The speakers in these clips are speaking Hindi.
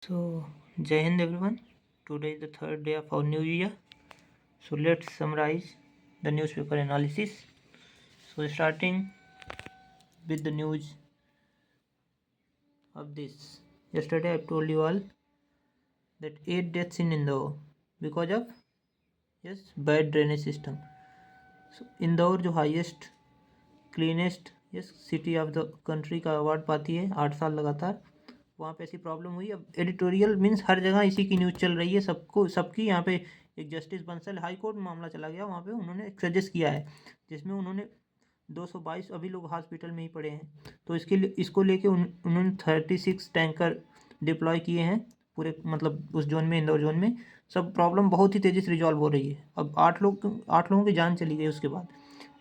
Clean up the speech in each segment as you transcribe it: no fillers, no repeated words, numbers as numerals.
So, Jai Hind everyone. Today is the third day of our new year. So, let's summarize the newspaper analysis. So, starting with the news of this. Yesterday, I told you all that 8 deaths in Indore because of bad drainage system. So, Indore जो highest cleanest city of the country का अवार्ड पाती है 8 साल लगातार, वहाँ पे ऐसी प्रॉब्लम हुई। अब एडिटोरियल मीन्स हर जगह इसी की न्यूज़ चल रही है, सबकी यहाँ पे एक जस्टिस बंसल हाई कोर्ट में मामला चला गया, वहाँ पे उन्होंने एक सजेस्ट किया है जिसमें उन्होंने 222 अभी लोग हॉस्पिटल में ही पड़े हैं, तो इसको लेके उन्होंने 36 टैंकर डिप्लॉय किए हैं पूरे मतलब उस जोन में, इंदौर जोन में। सब प्रॉब्लम बहुत ही तेज़ी से रिजॉल्व हो रही है। अब 8 लोगों की जान चली गई उसके बाद।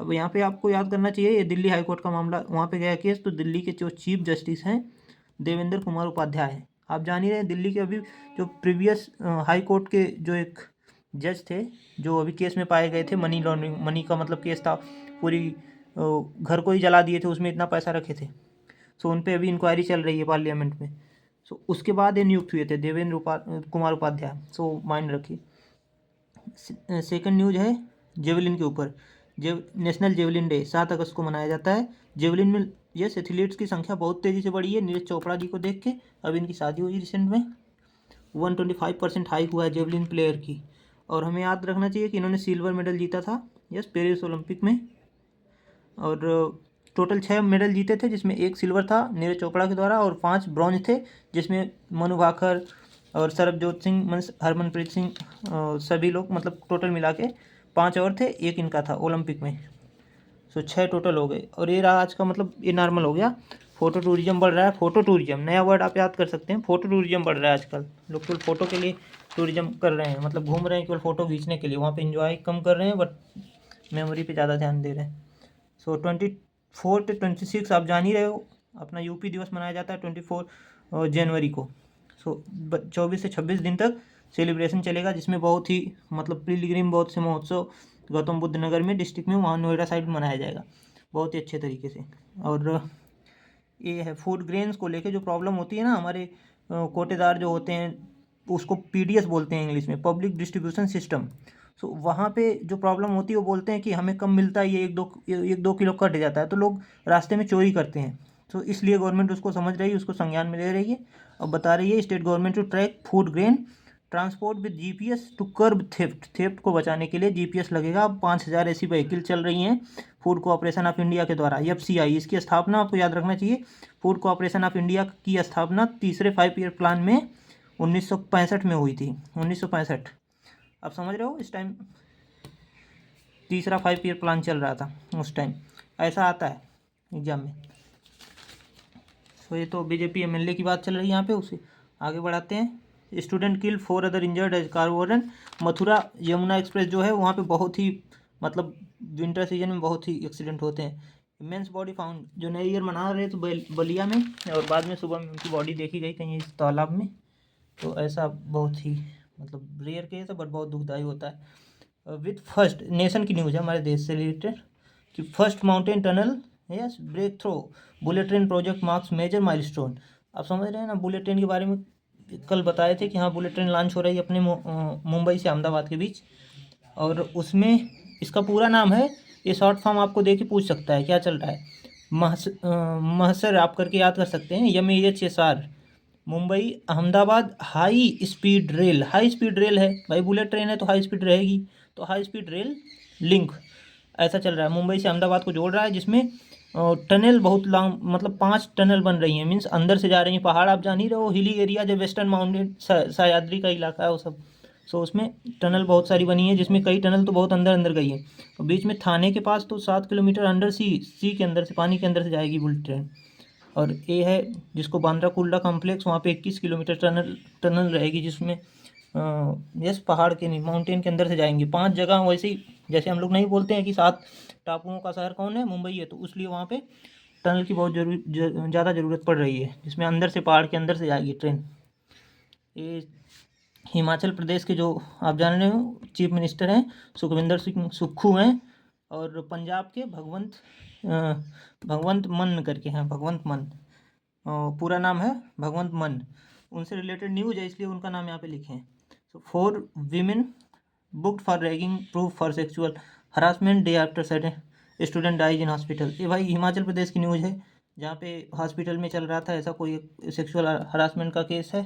अब यहाँ पे आपको याद करना चाहिए, ये दिल्ली हाई कोर्ट का मामला, वहाँ पे गया केस, तो दिल्ली के जो चीफ जस्टिस हैं देवेंद्र कुमार उपाध्याय हैं। आप जान ही रहे हैं दिल्ली के अभी जो प्रीवियस हाई कोर्ट के जो एक जज थे जो अभी केस में पाए गए थे, मनी लॉन्ड्रिंग, मनी का मतलब केस था, पूरी घर को ही जला दिए थे, उसमें इतना पैसा रखे थे। सो उन पर अभी इंक्वायरी चल रही है पार्लियामेंट में। सो उसके बाद ये नियुक्त हुए थे देवेंद्र कुमार उपाध्याय। सो माइंड रखिए। सेकंड न्यूज है जेवलिन के ऊपर। नेशनल जेवलिन डे 7 अगस्त को मनाया जाता है। जेवलिन में एथलीट्स की संख्या बहुत तेज़ी से बढ़ी है नीरज चोपड़ा जी को देख के। अब इनकी शादी हुई रिसेंट में, 125% हाइक हुआ है जेवलिन प्लेयर की। और हमें याद रखना चाहिए कि इन्होंने सिल्वर मेडल जीता था पेरिस ओलंपिक में, और टोटल 6 मेडल जीते थे जिसमें 1 सिल्वर था नीरज चोपड़ा के द्वारा और 5 ब्रॉन्ज थे, जिसमें मनु भाकर और सरबजोत सिंह, हरमनप्रीत सिंह, सभी लोग मतलब टोटल मिला के 5 और थे, 1 इनका था ओलंपिक में। सो 6 टोटल हो गए। और ये रहा आज का मतलब, ये नॉर्मल हो गया। फ़ोटो टूरिज्म बढ़ रहा है। फ़ोटो टूरिज्म नया वर्ड आप याद कर सकते हैं, फ़ोटो टूरिज्म बढ़ रहा है आजकल। लोग केवल फ़ोटो के लिए टूरिज्म कर रहे हैं, मतलब घूम रहे हैं केवल फ़ोटो खींचने के लिए, वहाँ पे इंजॉय कम कर रहे हैं बट मेमोरी पे ज़्यादा ध्यान दे रहे हैं। सो 24 से 26 आप जान ही रहे हो, अपना यूपी दिवस मनाया जाता है 24 जनवरी को। सो 24 से 26 दिन तक सेलिब्रेशन चलेगा, जिसमें बहुत ही मतलब पिलग्रिम, बहुत से महोत्सव गौतम बुद्ध नगर में डिस्ट्रिक्ट में, वहाँ नोएडा साइड मनाया जाएगा बहुत ही अच्छे तरीके से। और ये है फूड ग्रेन्स को लेके जो प्रॉब्लम होती है ना, हमारे कोटेदार जो होते हैं उसको पीडीएस बोलते हैं इंग्लिश में, पब्लिक डिस्ट्रीब्यूशन सिस्टम। सो वहाँ पे जो प्रॉब्लम होती है वो बोलते हैं कि हमें कम मिलता है, ये एक दो किलो कट जाता है, तो लोग रास्ते में चोरी करते हैं। तो इसलिए गवर्नमेंट उसको समझ रही है, उसको संज्ञान में ले रही है और बता रही है state government to track food grain transport with GPS to curb theft को बचाने के लिए जीपीएस लगेगा। अब 5000 ऐसी व्हीकल चल रही हैं फूड कोऑपरेशन ऑफ इंडिया के द्वारा, एफसीआई। इसकी स्थापना आपको याद रखना चाहिए, फूड कोऑपरेशन ऑफ इंडिया की स्थापना तीसरे 5 ईयर प्लान में 1965 में हुई थी। 1965, आप समझ रहे हो, इस टाइम तीसरा 5 ईयर प्लान चल रहा था उस टाइम, ऐसा आता है एग्जाम में। तो ये तो बीजेपी एमएलए की बात चल रही है यहाँ पे, उसे आगे बढ़ाते हैं। Student kill 4 other injured as car वॉरन। मथुरा यमुना एक्सप्रेस जो है वहाँ पे बहुत ही मतलब विंटर सीजन में बहुत ही एक्सीडेंट होते हैं। मेंस बॉडी फाउंड, जो नई ईयर मना रहे थे बलिया में, और बाद में सुबह में उनकी बॉडी देखी गई कहीं इस तालाब में। तो ऐसा बहुत ही मतलब रेयर केस है बट बहुत दुखदायी होता है। विथ फर्स्ट नेशन की न्यूज़ है हमारे देश से रिलेटेड कि first mountain tunnel breakthrough bullet train project marks major milestone. आप समझ रहे हैं ना, बुलेट ट्रेन के बारे में कल बताए थे कि हाँ बुलेट ट्रेन लॉन्च हो रही है अपने मुंबई से अहमदाबाद के बीच, और उसमें इसका पूरा नाम है, ये शॉर्ट फॉर्म आपको दे के पूछ सकता है क्या चल रहा है, महसर आप करके याद कर सकते हैं, MAHSR, Mumbai Ahmedabad high speed rail. High speed rail है भाई, बुलेट ट्रेन है तो हाई स्पीड रहेगी, तो हाई स्पीड रेल लिंक ऐसा चल रहा है, मुंबई से अहमदाबाद को जोड़ रहा है, जिसमें टनल बहुत लॉन्ग मतलब 5 टनल बन रही हैं, मीन्स अंदर से जा रही हैं। पहाड़ आप जान ही रहे हो, हिली एरिया जो वेस्टर्न माउंटेन सह्याद्री का इलाका है वो सब। सो उसमें टनल बहुत सारी बनी है, जिसमें कई टनल तो बहुत अंदर अंदर गई है। और बीच में थाने के पास तो 7 किलोमीटर अंडर सी के अंदर से, पानी के अंदर से जाएगी बुलेट ट्रेन। और ये है जिसको बांद्रा कुर्ला कॉम्प्लेक्स, वहाँ पे 21 किलोमीटर टनल रहेगी, जिसमें पहाड़ के नहीं माउंटेन के अंदर से जाएंगे 5 जगह। वैसे ही जैसे हम लोग नहीं बोलते हैं कि 7 टापुओं का शहर कौन है, मुंबई है, तो इसलिए वहाँ पे टनल की बहुत ज़्यादा ज़रूरत पड़ रही है, जिसमें अंदर से पहाड़ के अंदर से जाएगी ट्रेन। ये हिमाचल प्रदेश के जो आप जान रहे हो चीफ मिनिस्टर हैं सुखविंदर सिंह सुक्खू हैं, और पंजाब के भगवंत मान करके हैं, भगवंत मान, पूरा नाम है भगवंत मान। उनसे रिलेटेड न्यूज है, इसलिए उनका नाम यहाँ पे लिखे हैं। So 4 women booked for ragging proof for sexual harassment day after student dies in hospital. ये भाई हिमाचल प्रदेश की न्यूज़ है, जहाँ पे हॉस्पिटल में चल रहा था ऐसा कोई सेक्सुअल हरासमेंट का केस है,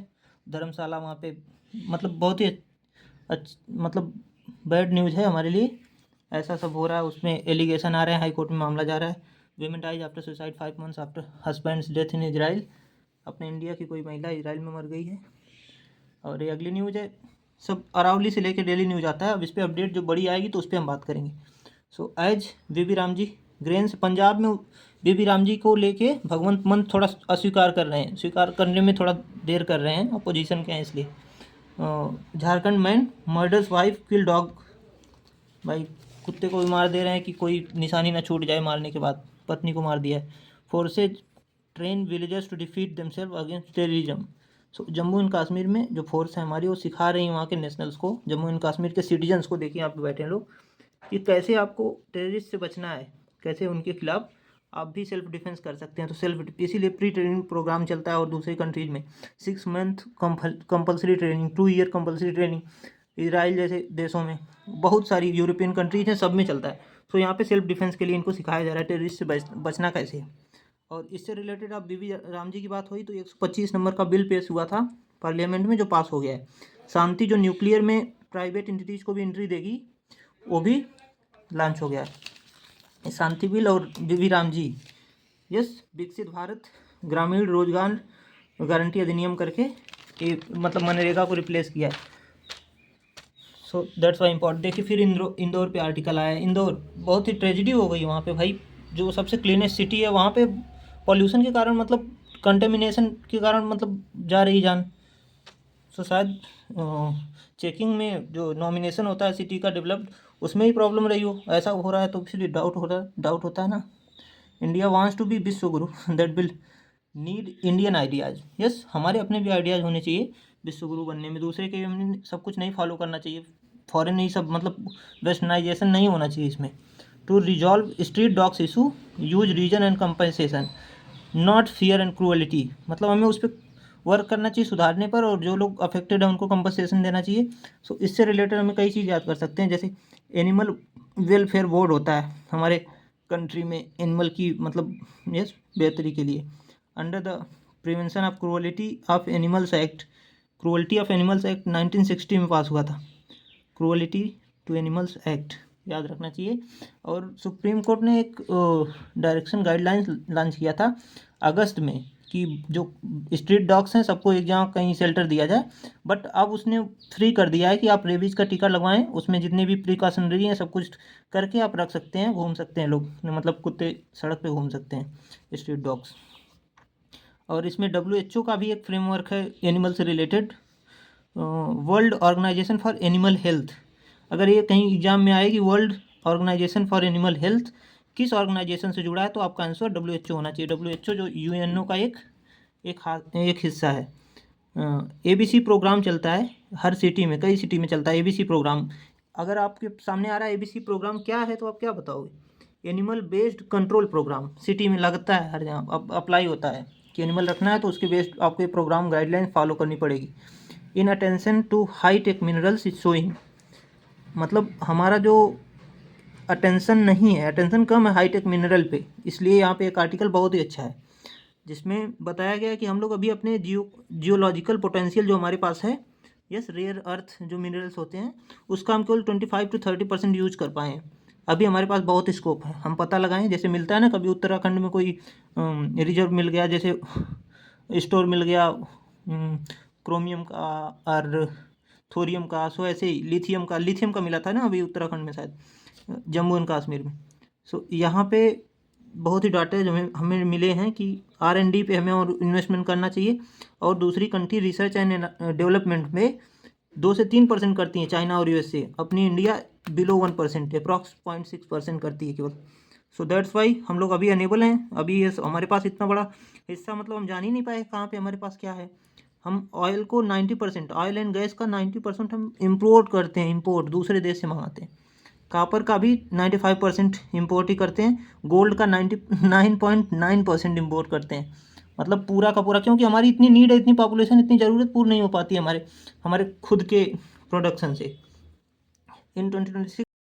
धर्मशाला वहाँ पे। मतलब बहुत ही मतलब बैड न्यूज़ है हमारे लिए, ऐसा सब हो रहा है। उसमें एलिगेशन आ रहे हैं, हाई कोर्ट में मामला जा रहा है। Women dies after suicide 5 months after husband's death in Israel. अपने इंडिया की कोई महिला इजराइल में मर गई है। और ये अगली न्यूज़ है, सब अरावली से लेकर डेली न्यूज़ आता है। अब इस पर अपडेट जो बड़ी आएगी तो उस पर हम बात करेंगे। सो एज बीबी राम जी ग्रेन्स, पंजाब में बीबी राम जी को लेके भगवंत मान थोड़ा अस्वीकार कर रहे हैं, स्वीकार करने में थोड़ा देर कर रहे हैं, अपोजिशन के हैं इसलिए। झारखंड मैन मर्डर्स वाइफ किल डॉग। भाई कुत्ते को भी मार दे रहे हैं कि कोई निशानी ना छूट जाए, मारने के बाद पत्नी को मार दिया है। Forces train villagers to defeat themselves against terrorism. So Jammu and Kashmir में जो फोर्स है हमारी, वो सिखा रही है वहाँ के नेशनल्स को, जम्मू एंड कश्मीर के सिटीजन्स को, देखिए यहाँ पे बैठे हैं लोग, कि कैसे आपको टेररिस्ट से बचना है, कैसे उनके खिलाफ आप भी सेल्फ डिफेंस कर सकते हैं। तो इसीलिए प्री ट्रेनिंग प्रोग्राम चलता है। और दूसरी कंट्रीज में 6 month compulsory training, 2 year compulsory training, Israel जैसे देशों में, बहुत सारी यूरोपियन कंट्रीज हैं, सब में चलता है। तो यहाँ पे सेल्फ डिफेंस के लिए इनको सिखाया जा रहा है टेररिस्ट से बचना कैसे है। और इससे रिलेटेड अब बीबी राम जी की बात हुई तो 125 नंबर का बिल पेश हुआ था पार्लियामेंट में, जो पास हो गया है। शांति जो न्यूक्लियर में प्राइवेट इंटिटीज़ को भी एंट्री देगी, वो भी लॉन्च हो गया है। शांति बिल और बीबी राम जी, यस, विकसित भारत ग्रामीण रोजगार गारंटी अधिनियम करके ये मतलब मनरेगा को रिप्लेस किया है। So that's why important. देखिए फिर इंदौर पे आर्टिकल आया है। इंदौर बहुत ही ट्रेजिडी हो गई वहाँ पे भाई, जो सबसे क्लीनेस्ट सिटी है वहाँ पे पॉल्यूशन के कारण, मतलब कंटेमिनेशन के कारण मतलब जा रही जान। सो शायद चेकिंग में जो नॉमिनेशन होता है सिटी का डेवलप्ड, उसमें ही प्रॉब्लम रही हो, ऐसा हो रहा है। तो इसलिए डाउट होता है ना। इंडिया वांट्स टू बी विश्व गुरु that will need Indian ideas. Yes, हमारे अपने भी आइडियाज़ होने चाहिए विश्व गुरु बनने में, दूसरे के हमने सब कुछ नहीं फॉलो करना चाहिए, फॉरेन नहीं सब, मतलब वेस्टर्नाइजेशन नहीं होना चाहिए इसमें। To resolve street dogs issue use reason and compensation not fear and cruelty. मतलब हमें उस पर वर्क करना चाहिए सुधारने पर, और जो लोग अफेक्टेड हैं उनको कंपनसेशन देना चाहिए। सो इससे रिलेटेड हमें कई चीज़ याद कर सकते हैं, जैसे एनिमल वेलफेयर बोर्ड होता है हमारे कंट्री में, एनिमल की मतलब यस बेहतरी के लिए। Under the prevention of cruelty of animals act, cruelty of animals act 1960 में पास हुआ था, क्रूअलिटी टू एनिमल्स एक्ट याद रखना चाहिए। और सुप्रीम कोर्ट ने एक डायरेक्शन गाइडलाइंस लॉन्च किया था अगस्त में, कि जो स्ट्रीट डॉग्स हैं सबको एक जगह कहीं शेल्टर दिया जाए। बट अब उसने फ्री कर दिया है कि आप रेबीज़ का टीका लगवाएं, उसमें जितने भी प्रिकॉशनरी हैं सब कुछ करके आप रख सकते हैं, घूम सकते हैं लोग, मतलब कुत्ते सड़क पे घूम सकते हैं स्ट्रीट डॉग्स। और इसमें WHO का भी एक फ्रेमवर्क है एनिमल से related, world organisation for animal health. अगर ये कहीं एग्जाम में आए कि world organisation for animal health किस ऑर्गेनाइजेशन से जुड़ा है, तो आपका आंसर WHO होना चाहिए। WHO जो UNO का एक हिस्सा है। ABC प्रोग्राम चलता है हर सिटी में, कई सिटी में चलता है ABC प्रोग्राम। अगर आपके सामने आ रहा है ABC प्रोग्राम क्या है, तो आप क्या बताओगे? Animal based control programme. City में लगता है हर जगह, अब अप्लाई होता है कि एनिमल रखना है तो उसके बेस्ड आपको ये प्रोग्राम गाइडलाइन फॉलो करनी पड़ेगी। In attention to high tech minerals is showing, मतलब हमारा जो अटेंशन नहीं है, अटेंशन कम है हाई टेक मिनरल पे, इसलिए यहाँ पे एक आर्टिकल बहुत ही अच्छा है जिसमें बताया गया है कि हम लोग अभी अपने जियोलॉजिकल पोटेंशियल जो हमारे पास है, यस, रेयर अर्थ जो मिनरल्स होते हैं, उसका हम केवल 25 to 30% यूज कर पाएँ। अभी हमारे पास बहुत स्कोप है, हम पता लगाएं। जैसे मिलता है ना कभी उत्तराखंड में कोई रिजर्व मिल गया, जैसे स्टोर मिल गया क्रोमियम का और थोरियम का, सो ऐसे ही लिथियम का मिला था ना अभी उत्तराखंड में, शायद जम्मू एंड कश्मीर में। सो यहाँ पे बहुत ही डाटा जो हमें मिले हैं कि R&D पे हमें और इन्वेस्टमेंट करना चाहिए। और दूसरी कंट्री रिसर्च एंड डेवलपमेंट में 2 से 3% करती हैं, चाइना और USA। अपनी इंडिया बिलो 1% अप्रॉक्स 0.6% करती है केवल। सो दैट्स वाई हम लोग अभी अनेबल हैं, अभी ये हमारे पास इतना बड़ा हिस्सा, मतलब हम जान ही नहीं पाए कहाँ पे हमारे पास क्या है। हम ऑयल को 90%, ऑयल एंड गैस का 90% हम इम्पोर्ट करते हैं, इम्पोर्ट दूसरे देश से मंगाते हैं। कापर का भी 95% इम्पोर्ट ही करते हैं। गोल्ड का 99.9% इम्पोर्ट करते हैं। मतलब पूरा का पूरा, क्योंकि हमारी इतनी नीड है, इतनी पॉपुलेशन, इतनी ज़रूरत पूरी नहीं हो पाती हमारे हमारे खुद के प्रोडक्शन से। इन 2026